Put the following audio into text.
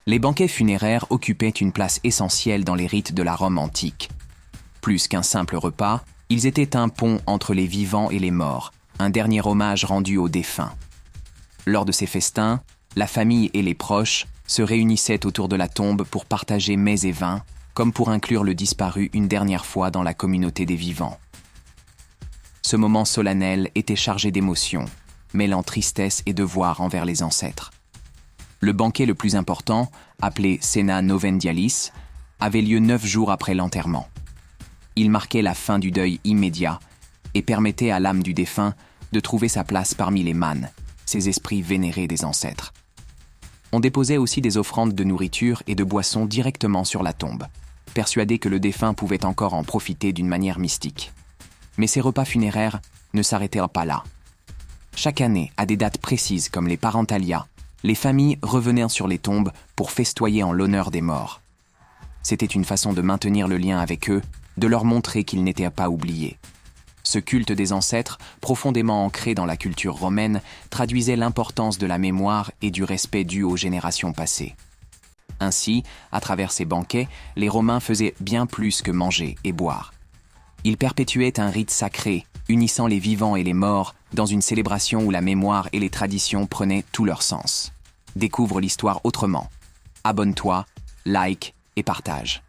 Les banquets funéraires occupaient une place essentielle dans les rites de la Rome antique. Plus qu'un simple repas, ils étaient un pont entre les vivants et les morts, un dernier hommage rendu aux défunts. Lors de ces festins, la famille et les proches se réunissaient autour de la tombe pour partager mets et vins, comme pour inclure le disparu une dernière fois dans la communauté des vivants. Ce moment solennel était chargé d'émotions, mêlant tristesse et devoir envers les ancêtres. Le banquet le plus important, appelé Cena Novendialis, avait lieu 9 jours après l'enterrement. Il marquait la fin du deuil immédiat et permettait à l'âme du défunt de trouver sa place parmi les mânes, ces esprits vénérés des ancêtres. On déposait aussi des offrandes de nourriture et de boissons directement sur la tombe, persuadé que le défunt pouvait encore en profiter d'une manière mystique. Mais ces repas funéraires ne s'arrêtèrent pas là. Chaque année, à des dates précises comme les Parentalia, les familles revenaient sur les tombes pour festoyer en l'honneur des morts. C'était une façon de maintenir le lien avec eux, de leur montrer qu'ils n'étaient pas oubliés. Ce culte des ancêtres, profondément ancré dans la culture romaine, traduisait l'importance de la mémoire et du respect dû aux générations passées. Ainsi, à travers ces banquets, les Romains faisaient bien plus que manger et boire. Ils perpétuaient un rite sacré, unissant les vivants et les morts dans une célébration où la mémoire et les traditions prenaient tout leur sens. Découvre l'histoire autrement. Abonne-toi, like et partage.